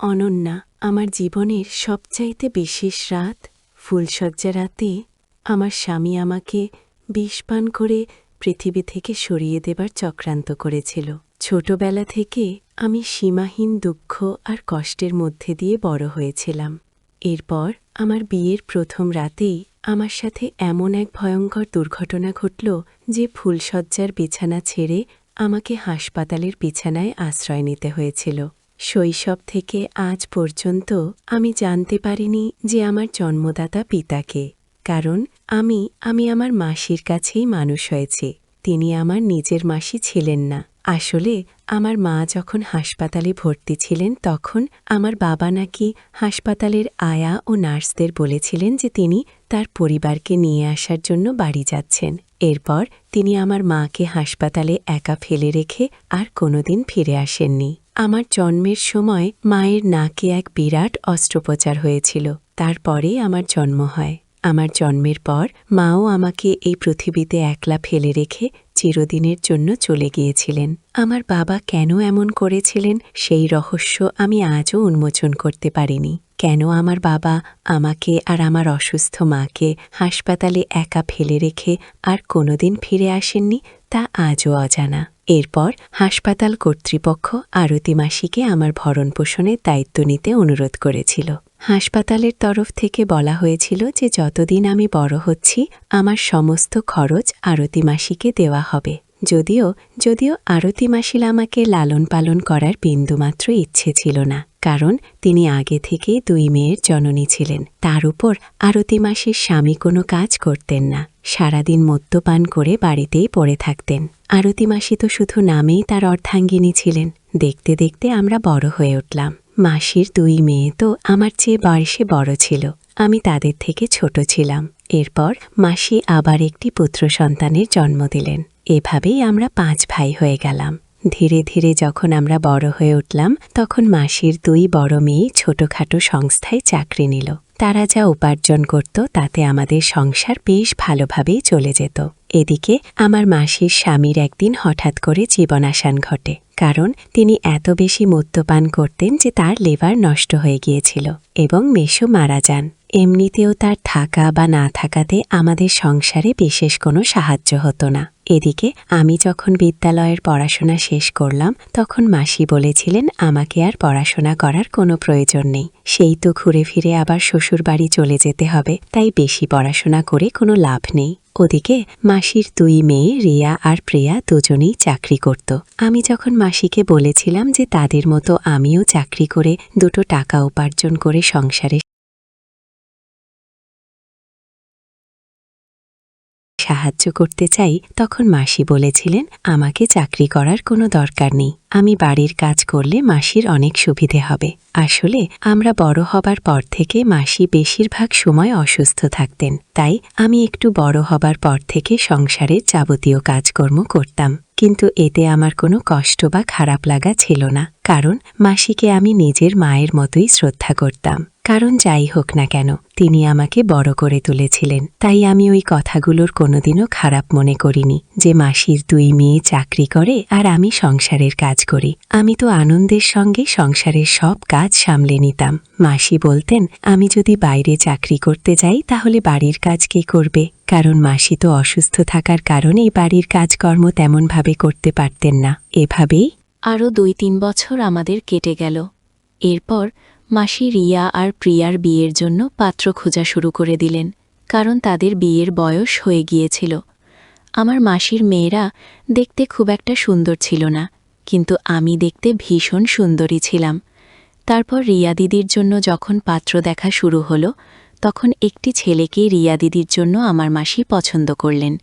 অনন্যা, আমার জীবনের সবচাইতে বিশেষ রাত, ফুলশয্যা রাতে আমার স্বামী আমাকে বিষ পান করে পৃথিবী থেকে সরিয়ে দেবার চক্রান্ত করেছিল। ছোটবেলা থেকে আমি সীমাহীন দুঃখ আর কষ্টের মধ্যে দিয়ে বড় হয়েছিলাম। এরপর আমার বিয়ের প্রথম রাতেই আমার সাথে এমন এক ভয়ঙ্কর দুর্ঘটনা ঘটল যে ফুলশয্যার বিছানা ছেড়ে আমাকে হাসপাতালের বিছানায় আশ্রয় নিতে হয়েছিল। শৈশব থেকে আজ পর্যন্ত আমি জানতে পারিনি যে আমার জন্মদাতা পিতাকে, কারণ আমি আমার মাসির কাছেই মানুষ হয়েছি। তিনি আমার নিজের মাসি ছিলেন না। আসলে আমার মা যখন হাসপাতালে ভর্তি ছিলেন তখন আমার বাবা নাকি হাসপাতালের আয়া ও নার্সদের বলেছিলেন যে তিনি তার পরিবারকে নিয়ে আসার জন্য বাড়ি যাচ্ছেন। এরপর তিনি আমার মাকে হাসপাতালে একা ফেলে রেখে আর কোনোদিন ফিরে আসেননি। আমার জন্মের সময় মায়ের নাকে এক বিরাট অস্ত্রোপচার হয়েছিল। তারপরে আমার জন্ম হয়। আমার জন্মের পর মাও আমাকে এই পৃথিবীতে একলা ফেলে রেখে চিরদিনের জন্য চলে গিয়েছিলেন। আমার বাবা কেন এমন করেছিলেন সেই রহস্য আমি আজও উন্মোচন করতে পারিনি। কেন আমার বাবা আমাকে আর আমার অসুস্থ মাকে হাসপাতালে একা ফেলে রেখে আর কোনোদিন ফিরে আসেননি তা আজও অজানা। এরপর হাসপাতাল কর্তৃপক্ষ আরতি মাসিকে আমার ভরণপোষণের দায়িত্ব নিতে অনুরোধ করেছিল। হাসপাতালের তরফ থেকে বলা হয়েছিল যে যতদিন আমি বড় হচ্ছি আমার সমস্ত খরচ আরতি মাসিকে দেওয়া হবে। যদিও আরতি মাসিল আমাকে লালন পালন করার বিন্দুমাত্র ইচ্ছে ছিল না, কারণ তিনি আগে থেকেই 2 মেয়ের জননী ছিলেন। তার উপর আরতি মাসির স্বামী কোনো কাজ করতেন না, সারাদিন মদ্যপান করে বাড়িতেই পড়ে থাকতেন। আরতি মাসি তো শুধু নামেই তার অর্ধাঙ্গিনী ছিলেন। দেখতে দেখতে আমরা বড় হয়ে উঠলাম। মাসির 2 মেয়ে তো আমার চেয়ে বয়সে বড় ছিল, আমি তাদের থেকে ছোট ছিলাম। এরপর মাসি আবার একটি পুত্র সন্তানের জন্ম দিলেন। এভাবেই আমরা 5 ভাই হয়ে গেলাম। ধীরে ধীরে যখন আমরা বড় হয়ে উঠলাম তখন মাসির 2 বড় মেয়ে ছোটখাটো সংস্থায় চাকরি নিল। তারা যা উপার্জন করত তাতে আমাদের সংসার বেশ ভালোভাবেই চলে যেত। এদিকে আমার মাসির স্বামীর একদিন হঠাৎ করে জীবনাসান ঘটে, কারণ তিনি এত বেশি মদ্যপান করতেন যে তার লিভার নষ্ট হয়ে গিয়েছিল এবং মেসো মারা যান। এমনিতেও তার থাকা বা না থাকাতে আমাদের সংসারে বিশেষ কোনো সাহায্য হতো না। এদিকে আমি যখন বিদ্যালয়ের পড়াশোনা শেষ করলাম তখন মাসি বলেছিলেন আমাকে আর পড়াশোনা করার কোনো প্রয়োজন নেই, সেই তো ঘুরে ফিরে আবার শ্বশুর বাড়ি চলে যেতে হবে, তাই বেশি পড়াশোনা করে কোনো লাভ নেই। ওদিকে মাসির 2 মেয়ে রিয়া আর প্রিয়া দুজনেই চাকরি করত। আমি যখন মাসিকে বলেছিলাম যে তাদের মতো আমিও চাকরি করে 2 টাকা উপার্জন করে সংসারে সাহায্য করতে চাই, তখন মাসি বলেছিলেন আমাকে চাকরি করার কোনো দরকার নেই, আমি বাড়ির কাজ করলে মাসির অনেক সুবিধে হবে। আসলে আমরা বড় হবার পর থেকে মাসি বেশিরভাগ সময় অসুস্থ থাকতেন, তাই আমি একটু বড় হবার পর থেকে সংসারের যাবতীয় কাজকর্ম করতাম। কিন্তু এতে আমার কোনো কষ্ট বা খারাপ লাগা ছিল না, কারণ মাসিকে আমি নিজের মায়ের মতোই শ্রদ্ধা করতাম। কারণ যাই হোক না কেন তিনি আমাকে বড় করে তুলেছিলেন, তাই আমি ওই কথাগুলোর কোনোদিনও খারাপ মনে করিনি যে মাসির 2 মেয়ে চাকরি করে আর আমি সংসারের কাজ করি। আমি তো আনন্দের সঙ্গে সংসারের সব কাজ সামলে নিতাম। মাসি বলতেন আমি যদি বাইরে চাকরি করতে যাই তাহলে বাড়ির কাজ কে করবে, কারণ মাসি তো অসুস্থ থাকার কারণেই বাড়ির কাজকর্ম তেমনভাবে করতে পারতেন না। এভাবেই আরও 2-3 বছর আমাদের কেটে গেল। এরপর মাসি রিয়া আর প্রিয়ার বিয়ের জন্য পাত্র খোঁজা শুরু করে দিলেন, কারণ তাদের বিয়ের বয়স হয়ে গিয়েছিল। আমার মাসির মেয়েরা দেখতে খুব একটা সুন্দর ছিল না, কিন্তু আমি দেখতে ভীষণ সুন্দরী ছিলাম। তারপর রিয়া দিদির জন্য যখন পাত্র দেখা শুরু হলো তখন একটি ছেলেকে রিয়া দিদির জন্য আমার মাসি পছন্দ করলেন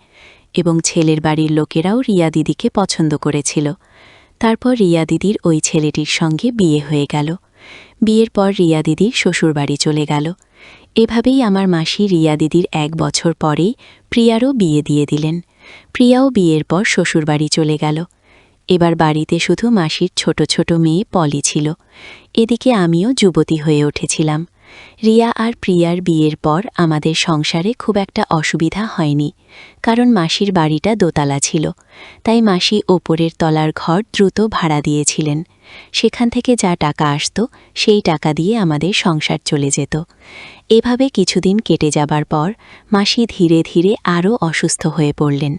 এবং ছেলের বাড়ির লোকেরাও রিয়া দিদিকে পছন্দ করেছিল। তারপর রিয়া দিদির ওই ছেলেটির সঙ্গে বিয়ে হয়ে গেল। বিয়ের পর রিয়া দিদির শ্বশুরবাড়ি চলে গেল। এভাবেই আমার মাসি রিয়া দিদির 1 বছর পরেই প্রিয়ারও বিয়ে দিয়ে দিলেন। প্রিয়াও বিয়ের পর শ্বশুরবাড়ি চলে গেল। এবার বাড়িতে শুধু মাসির ছোট ছোট মেয়ে পলি ছিল। এদিকে আমিও যুবতী হয়ে উঠেছিলাম। রিয়া আর প্রিয়ার বিয়ের পর আমাদের সংসারে খুব একটা অসুবিধা হয়নি, কারণ মাসির বাড়িটা দোতলা ছিল, তাই মাসি ওপরের তলার ঘর দ্রুত ভাড়া দিয়েছিলেন। সেখান থেকে যা টাকা আসতো সেই টাকা দিয়ে আমাদের সংসার চলে যেত। এভাবে কিছুদিন কেটে যাবার পর মাসি ধীরে ধীরে আরও অসুস্থ হয়ে পড়লেন।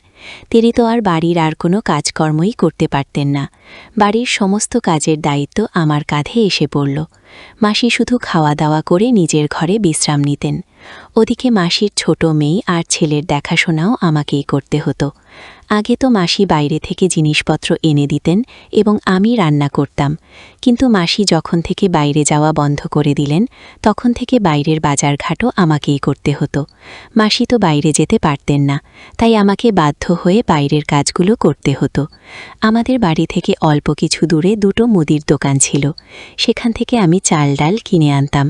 তিনি তো আর বাড়ির আর কোনো কাজকর্মই করতে পারতেন না। বাড়ির সমস্ত কাজের দায়িত্ব আমার কাঁধে এসে পড়ল। মাসি শুধু খাওয়া দাওয়া করে নিজের ঘরে বিশ্রাম নিতেন। ওদিকে মাসির ছোট মেয়ে আর ছেলের দেখাশোনাও আমাকেই করতে হতো। আগে তো মাসি বাইরে থেকে জিনিসপত্র এনে দিতেন এবং আমি রান্না করতাম, কিন্তু মাসি যখন থেকে বাইরে যাওয়া বন্ধ করে দিলেন তখন থেকে বাইরের বাজারঘাটও আমাকেই করতে হতো। মাসি তো বাইরে যেতে পারতেন না, তাই আমাকে বাধ্য হয়ে বাইরের কাজগুলো করতে হতো। আমাদের বাড়ি থেকে অল্প কিছু দূরে দুটো মুদির দোকান ছিল, সেখান থেকে আমি চাল ডাল কিনে আনতাম।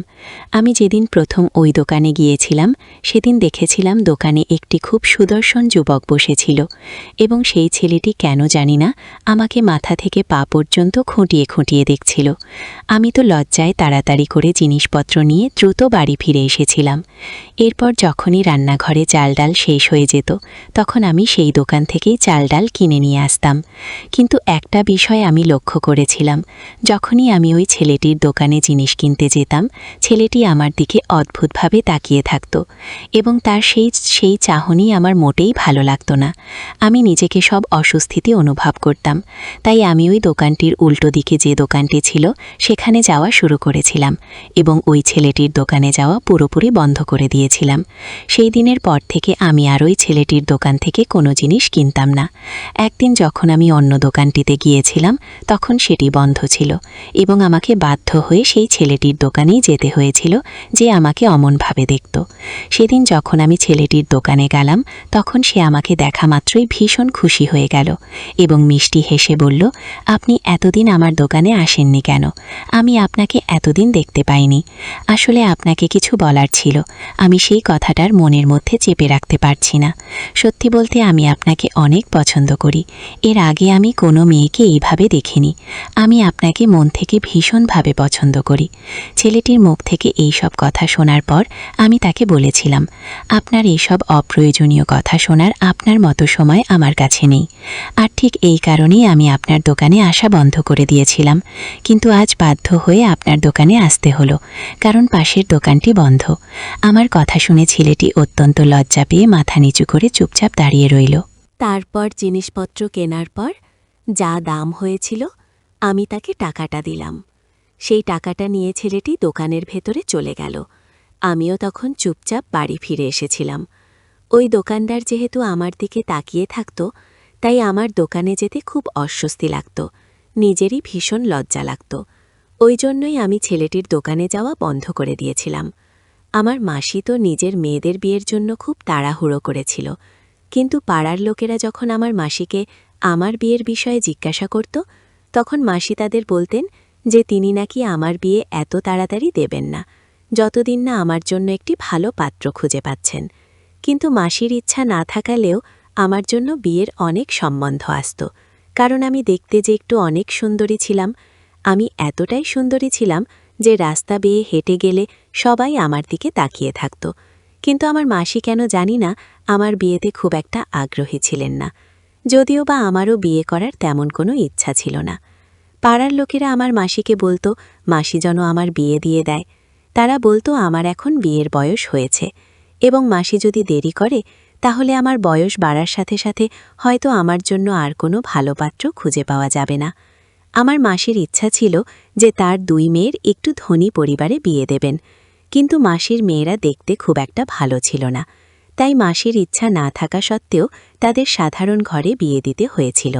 আমি যেদিন প্রথম ওই দোকানে গিয়েছিলাম সেদিন দেখেছিলাম দোকানে একটি খুব সুদর্শন যুবক বসেছিল এবং সেই ছেলেটি কেন জানি না আমাকে মাথা থেকে পা পর্যন্ত খুঁটিয়ে খুঁটিয়ে দেখছিল। আমি তো লজ্জায় তাড়াতাড়ি করে জিনিসপত্র নিয়ে দ্রুত বাড়ি ফিরে এসেছিলাম। এরপর যখনই রান্নাঘরে চাল ডাল শেষ হয়ে যেত তখন আমি সেই দোকান থেকেই চাল ডাল কিনে নিয়ে আসতাম। কিন্তু একটা বিষয় আমি লক্ষ্য করেছিলাম, যখনই আমি ওই ছেলেটির দোকানে জিনিস কিনতে যেতাম ছেলেটি আমার দিকে অদ্ভুতভাবে তাকিয়ে থাকত এবং তার সেই চাহনি আমার মোটেই ভালো লাগতো না। আমি নিজেকে সব অস্বস্তিতে অনুভব করতাম, তাই আমি ওই দোকানটির উল্টো দিকে যে দোকানটি ছিল সেখানে যাওয়া শুরু করেছিলাম এবং ওই ছেলেটির দোকানে যাওয়া পুরোপুরি বন্ধ করে দিয়েছিলাম। সেই দিনের পর থেকে আমি আর ওই ছেলেটির দোকান থেকে কোনো জিনিস কিনতাম না। একদিন যখন আমি অন্য দোকানটিতে গিয়েছিলাম তখন সেটি বন্ধ ছিল এবং আমাকে বাধ্য হয়ে সেই ছেলেটির দোকানেই যেতে হয়েছিল যে আমাকে অমনভাবে দেখত। সেদিন যখন আমি ছেলেটির দোকানে গেলাম তখন সে আমাকে দেখা মাত্রই ভীষণ খুশি হয়ে গেল এবং মিষ্টি হেসে বলল, আপনি এতদিন আমার দোকানে আসেননি কেন? আমি আপনাকে এতদিন দেখতে পাইনি। আসলে আপনাকে কিছু বলার ছিল, আমি সেই কথাটার মনের মধ্যে চেপে রাখতে পারছি না। সত্যি বলতে আমি আপনাকে অনেক পছন্দ করি। এর আগে আমি কোনো মেয়েকে এইভাবে দেখিনি। আমি আপনাকে মন থেকে ভীষণভাবে পছন্দ করি। ছেলেটির মুখ থেকে এই সব কথা শোনার পর আমি তাকে বলেছিলাম, আপনার এইসব অপ্রয়োজনীয় কথা শোনার আপনার মতো সময় আমার কাছে নেই। আর ঠিক এই কারণেই আমি আপনার দোকানে আসা বন্ধ করে দিয়েছিলাম, কিন্তু আজ বাধ্য হয়ে আপনার দোকানে আসতে হলো, কারণ পাশের দোকানটি বন্ধ। আমার কথা শুনে ছেলেটি অত্যন্ত লজ্জা পেয়ে মাথা নিচু করে চুপচাপ দাঁড়িয়ে রইল। তারপর জিনিসপত্র কেনার পর যা দাম হয়েছিল আমি তাকে টাকাটা দিলাম। সেই টাকাটা নিয়ে ছেলেটি দোকানের ভেতরে চলে গেল। আমিও তখন চুপচাপ বাড়ি ফিরে এসেছিলাম। ওই দোকানদার যেহেতু আমার দিকে তাকিয়ে থাকত, তাই আমার দোকানে যেতে খুব অস্বস্তি লাগত, নিজেরই ভীষণ লজ্জা লাগত। ওই জন্যই আমি ছেলেটির দোকানে যাওয়া বন্ধ করে দিয়েছিলাম। আমার মাসি তো নিজের মেয়েদের বিয়ের জন্য খুব তাড়াহুড়ো করেছিল, কিন্তু পাড়ার লোকেরা যখন আমার মাসিকে আমার বিয়ের বিষয়ে জিজ্ঞাসা করত তখন মাসি তাদের বলতেন যে তিনি নাকি আমার বিয়ে এত তাড়াতাড়ি দেবেন না, যতদিন না আমার জন্য একটি ভালো পাত্র খুঁজে পাচ্ছেন। কিন্তু মাসির ইচ্ছা না থাকালেও আমার জন্য বিয়ের অনেক সম্বন্ধ আসত, কারণ আমি দেখতে যে একটু অনেক সুন্দরী ছিলাম। আমি এতটাই সুন্দরী ছিলাম যে রাস্তা বেয়ে হেঁটে গেলে সবাই আমার দিকে তাকিয়ে থাকত। কিন্তু আমার মাসি কেন জানি না আমার বিয়েতে খুব একটা আগ্রহী ছিলেন না, যদিও বা আমারও বিয়ে করার তেমন কোনো ইচ্ছা ছিল না। পাড়ার লোকেরা আমার মাসিকে বলতো মাসি যেন আমার বিয়ে দিয়ে দেয়। তারা বলতো আমার এখন বিয়ের বয়স হয়েছে এবং মাসি যদি দেরি করে তাহলে আমার বয়স বাড়ার সাথে সাথে হয়তো আমার জন্য আর কোনো ভালো পাত্র খুঁজে পাওয়া যাবে না। আমার মাসির ইচ্ছা ছিল যে তার 2 মেয়ের একটু ধনী পরিবারে বিয়ে দেবেন, কিন্তু মাসির মেয়েরা দেখতে খুব একটা ভালো ছিল না, তাই মাসির ইচ্ছা না থাকা সত্ত্বেও তাদের সাধারণ ঘরে বিয়ে দিতে হয়েছিল।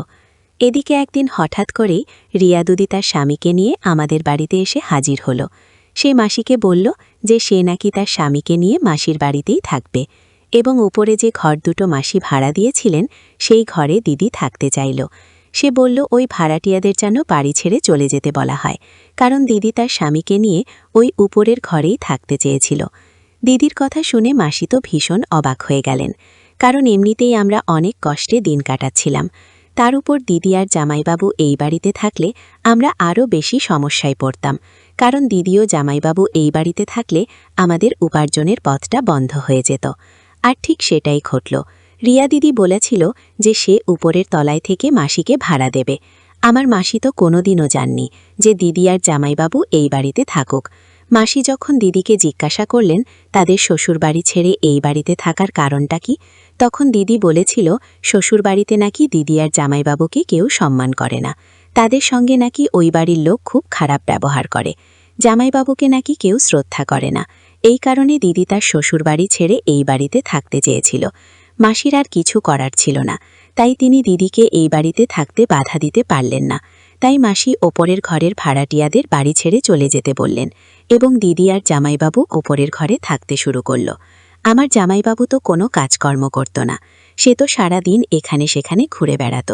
এদিকে একদিন হঠাৎ করেই রিয়া দুদি তার স্বামীকে নিয়ে আমাদের বাড়িতে এসে হাজির হল। সে মাসিকে বলল যে সে নাকি তার স্বামীকে নিয়ে মাসির বাড়িতেই থাকবে এবং উপরে যে ঘর দুটো মাসি ভাড়া দিয়েছিলেন সেই ঘরে দিদি থাকতে চাইল। সে বলল ওই ভাড়াটিয়াদের যেন বাড়ি ছেড়ে চলে যেতে বলা হয়, কারণ দিদি তার স্বামীকে নিয়ে ওই উপরের ঘরেই থাকতে চেয়েছিল। দিদির কথা শুনে মাসি তো ভীষণ অবাক হয়ে গেলেন, কারণ এমনিতেই আমরা অনেক কষ্টে দিন কাটাচ্ছিলাম। তার উপর দিদি আর জামাইবাবু এই বাড়িতে থাকলে আমরা আরও বেশি সমস্যায় পড়তাম, কারণ দিদি ও জামাইবাবু এই বাড়িতে থাকলে আমাদের উপার্জনের পথটা বন্ধ হয়ে যেত। আর ঠিক সেটাই ঘটল। রিয়া দিদি বলেছিল যে সে উপরের তলায় থেকে মাসিকে ভাড়া দেবে, আমার মাসি তো কোনোদিনও জাননি যে দিদি আর জামাইবাবু এই বাড়িতে থাকুক। মাসি যখন দিদিকে জিজ্ঞাসা করলেন তাদের শ্বশুরবাড়ি ছেড়ে এই বাড়িতে থাকার কারণটা কি, তখন দিদি বলেছিল শ্বশুরবাড়িতে নাকি দিদি আর জামাইবাবুকে কেউ সম্মান করে না, তাদের সঙ্গে নাকি ওই বাড়ির লোক খুব খারাপ ব্যবহার করে, জামাইবাবুকে নাকি কেউ শ্রদ্ধা করে না। এই কারণে দিদি তার শ্বশুরবাড়ি ছেড়ে এই বাড়িতে থাকতে চেয়েছিল। মাসির আর কিছু করার ছিল না, তাই তিনি দিদিকে এই বাড়িতে থাকতে বাধা দিতে পারলেন না। তাই মাসি ওপরের ঘরের ভাড়াটিয়াদের বাড়ি ছেড়ে চলে যেতে বললেন এবং দিদি আর জামাইবাবু ওপরের ঘরে থাকতে শুরু করল। আমার জামাইবাবু তো কোনো কাজকর্ম করত না, সে তো সারা দিন এখানে সেখানে ঘুরে বেড়াত।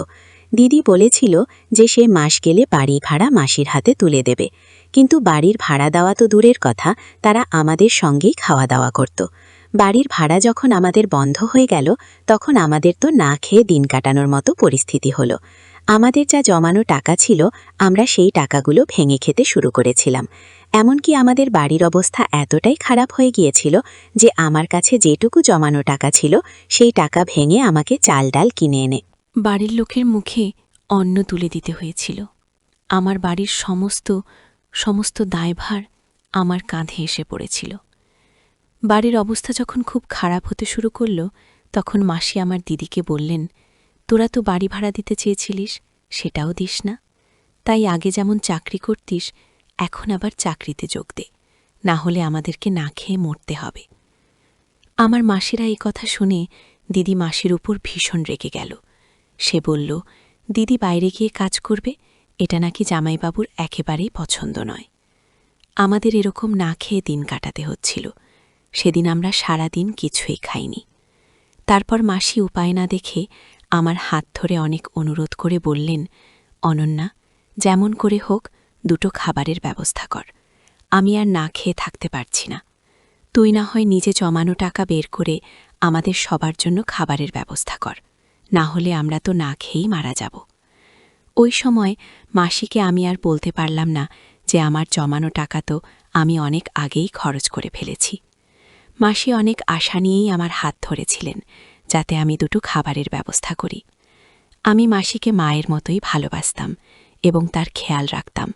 দিদি বলেছিল যে সে মাস গেলে বাড়ি ভাড়া মাসির হাতে তুলে দেবে, কিন্তু বাড়ির ভাড়া দেওয়া তো দূরের কথা, তারা আমাদের সঙ্গেই খাওয়া দাওয়া করত। বাড়ির ভাড়া যখন আমাদের বন্ধ হয়ে গেল তখন আমাদের তো না খেয়ে দিন কাটানোর মতো পরিস্থিতি হলো। আমাদের যা জমানো টাকা ছিল আমরা সেই টাকাগুলো ভেঙে খেতে শুরু করেছিলাম। এমনকি আমাদের বাড়ির অবস্থা এতটাই খারাপ হয়ে গিয়েছিল যে আমার কাছে যেটুকু জমানো টাকা ছিল সেই টাকা ভেঙে আমাকে চাল ডাল কিনে এনে বাড়ির লোকের মুখে অন্ন তুলে দিতে হয়েছিল। আমার বাড়ির সমস্ত দায়ভার আমার কাঁধে এসে পড়েছিল। বাড়ির অবস্থা যখন খুব খারাপ হতে শুরু করল তখন মাসি আমার দিদিকে বললেন, তোরা তো বাড়ি ভাড়া দিতে চেয়েছিলিস, সেটাও দিস না, তাই আগে যেমন চাকরি করতিস এখন আবার চাকরিতে যোগ দে, না হলে আমাদেরকে না খেয়ে মরতে হবে। আমার মাসিরা এই কথা শুনে দিদি মাসির উপর ভীষণ রেগে গেল। সে বলল, দিদি বাইরে গিয়ে কাজ করবে, এটা নাকি জামাইবাবুর একেবারেই পছন্দ নয়। আমাদের এরকম না খেয়ে দিন কাটাতে হচ্ছিল। সেদিন আমরা সারা দিন কিছুই খাইনি। তারপর মাসি উপায় না দেখে আমার হাত ধরে অনেক অনুরোধ করে বললেন, অনন্যা, যেমন করে হোক দুটো খাবারের ব্যবস্থা কর, আমি আর না খেয়ে থাকতে পারছি না। তুই না হয় নিজে জমানো টাকা বের করে আমাদের সবার জন্য খাবারের ব্যবস্থা কর, না হলে আমরা তো না খেয়েই মারা যাব। ওই সময় মাসিকে আমি আর বলতে পারলাম না যে আমার জমানো টাকা তো আমি অনেক আগেই খরচ করে ফেলেছি। মাসি অনেক আশা নিয়েই আমার হাত ধরেছিলেন যাতে আমি দুটো খাবারের ব্যবস্থা করি। আমি মাসিকে মায়ের মতোই ভালোবাসতাম এবং তার খেয়াল রাখতাম,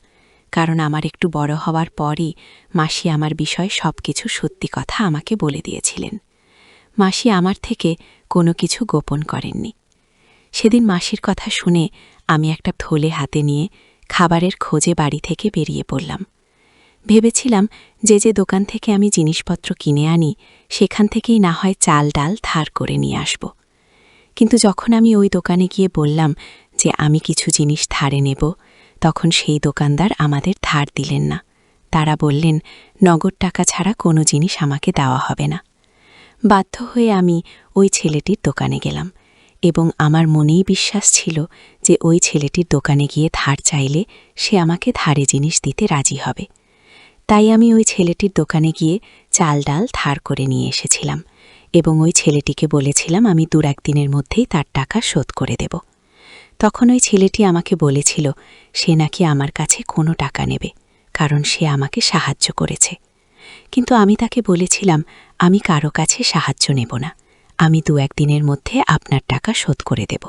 কারণ আমার একটু বড় হওয়ার পরই মাসি আমার বিষয়ে সবকিছু সত্যি কথা আমাকে বলে দিয়েছিলেন। মাসি আমার থেকে কোনো কিছু গোপন করেননি। সেদিন মাসির কথা শুনে আমি একটা থলে হাতে নিয়ে খাবারের খোঁজে বাড়ি থেকে বেরিয়ে পড়লাম। ভেবেছিলাম যে দোকান থেকে আমি জিনিসপত্র কিনে আনি সেখান থেকেই না হয় চাল ডাল ধার করে নিয়ে আসব। কিন্তু যখন আমি ওই দোকানে গিয়ে বললাম যে আমি কিছু জিনিস ধারে নেব, তখন সেই দোকানদার আমাদের ধার দিলেন না। তারা বললেন, নগদ টাকা ছাড়া কোনো জিনিস আমাকে দেওয়া হবে না। বাধ্য হয়ে আমি ওই ছেলেটির দোকানে গেলাম এবং আমার মনেই বিশ্বাস ছিল যে ওই ছেলেটির দোকানে গিয়ে ধার চাইলে সে আমাকে ধারে জিনিস দিতে রাজি হবে। তাই আমি ওই ছেলেটির দোকানে গিয়ে চাল ডাল ধার করে নিয়ে এসেছিলাম এবং ওই ছেলেটিকে বলেছিলাম আমি 2-1 দিনের মধ্যেই তার টাকা শোধ করে দেব। তখন ওই ছেলেটি আমাকে বলেছিল সে নাকি আমার কাছে কোনো টাকা নেবে, কারণ সে আমাকে সাহায্য করেছে। কিন্তু আমি তাকে বলেছিলাম আমি কারো কাছে সাহায্য নেব না, আমি 2-1 দিনের মধ্যে আপনার টাকা শোধ করে দেব,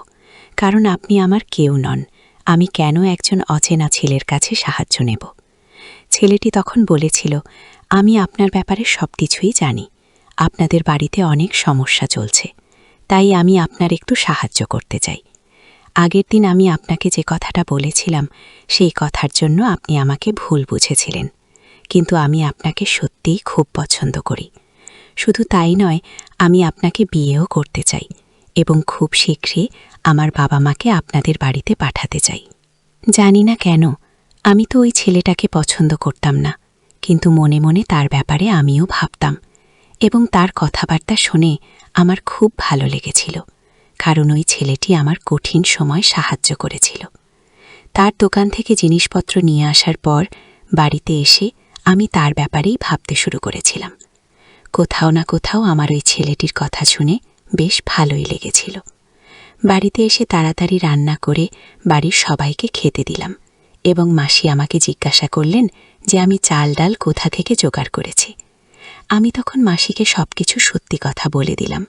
কারণ আপনি আমার কেউ নন, আমি কেন একজন অচেনা ছেলের কাছে সাহায্য নেব। ছেলেটি তখন বলেছিল, আমি আপনার ব্যাপারে সব কিছুই জানি, আপনাদের বাড়িতে অনেক সমস্যা চলছে, তাই আমি আপনার একটু সাহায্য করতে চাই। আগের দিন আমি আপনাকে যে কথাটা বলেছিলাম সেই কথার জন্য আপনি আমাকে ভুল বুঝেছিলেন, কিন্তু আমি আপনাকে সত্যিই খুব পছন্দ করি। শুধু তাই নয়, আমি আপনাকে বিয়েও করতে চাই এবং খুব শীঘ্রই আমার বাবা মাকে আপনাদের বাড়িতে পাঠাতে চাই। জানি না কেন আমি তো ওই ছেলেটাকে পছন্দ করতাম না, কিন্তু মনে মনে তার ব্যাপারে আমিও ভাবতাম এবং তার কথাবার্তা শুনে আমার খুব ভালো লেগেছিল, কারণ ওই ছেলেটি আমার কঠিন সময় সাহায্য করেছিল। তার দোকান থেকে জিনিসপত্র নিয়ে আসার পর বাড়িতে এসে আমি তার ব্যাপারেই ভাবতে শুরু করেছিলাম। কোথাও না কোথাও আমার ওই ছেলেটির কথা শুনে বেশ ভালোই লেগেছিল। বাড়িতে এসে তাড়াতাড়ি রান্না করে বাড়ির সবাইকে খেতে দিলাম এবং মাসি আমাকে জিজ্ঞাসা করলেন যে আমি চাল ডাল কোথা থেকে জোগাড় করেছি। আমি তখন মাসিকে সবকিছু সত্যি কথা বলে দিলাম।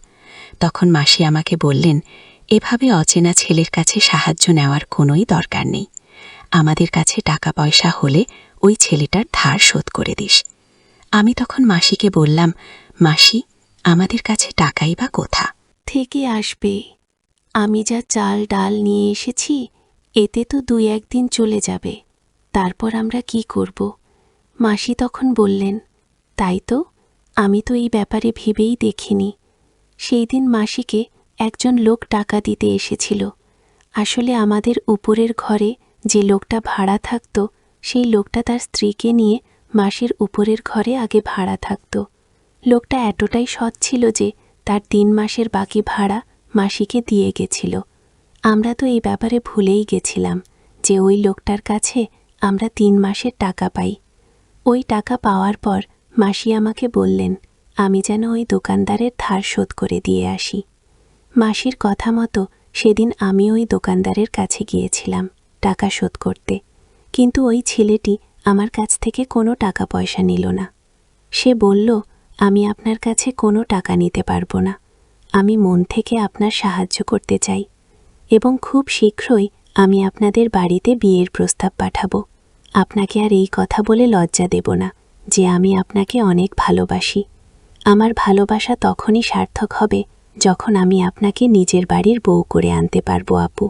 তখন মাসি আমাকে বললেন, এভাবে অচেনা ছেলের কাছে সাহায্য নেওয়ার কোনোই দরকার নেই, আমাদের কাছে টাকা পয়সা হলে ওই ছেলেটার ধার শোধ করে দিস। আমি তখন মাসিকে বললাম, মাসি, আমাদের কাছে টাকাই বা কোথা থেকে আসবে? আমি যা চাল ডাল নিয়ে এসেছি এতে তো 2-1 দিন চলে যাবে, তারপর আমরা কি করব? মাসি তখন বললেন, তাই তো, আমি তো এই ব্যাপারে ভেবেই দেখিনি। সেই দিন মাসিকে একজন লোক টাকা দিতে এসেছিল। আসলে আমাদের উপরের ঘরে যে লোকটা ভাড়া থাকত, সেই লোকটা তার স্ত্রীকে নিয়ে মাসির উপরের ঘরে আগে ভাড়া থাকত। লোকটা এতটাই সৎ ছিল যে তার 3 মাসের বাকি ভাড়া মাসিকে দিয়ে গেছিল। আমরা তো এই ব্যাপারে ভুলেই গেছিলাম যে ওই লোকটার কাছে আমরা 3 মাসের টাকা পাই। ওই টাকা পাওয়ার পর মাসি আমাকে বললেন আমি যেন ওই দোকানদারের ধার শোধ করে দিয়ে আসি। মাসির কথা মতো সেদিন আমি ওই দোকানদারের কাছে গিয়েছিলাম টাকা শোধ করতে, কিন্তু ওই ছেলেটি আমার কাছ থেকে কোনো টাকা পয়সা নিল না। সে বলল, আমি আপনার কাছে কোনো টাকা নিতে পারবো না, আমি মন থেকে আপনার সাহায্য করতে চাই এবং খুব শীঘ্রই আমি আপনাদের বাড়িতে বিয়ের প্রস্তাব পাঠাবো। আপনাকে আর এই কথা বলে লজ্জা দেব না যে আমি আপনাকে অনেক ভালোবাসি। আমার ভালোবাসা তখনই সার্থক হবে যখন আমি আপনাকে নিজের বাড়ির বউ করে আনতে পারবো আপু।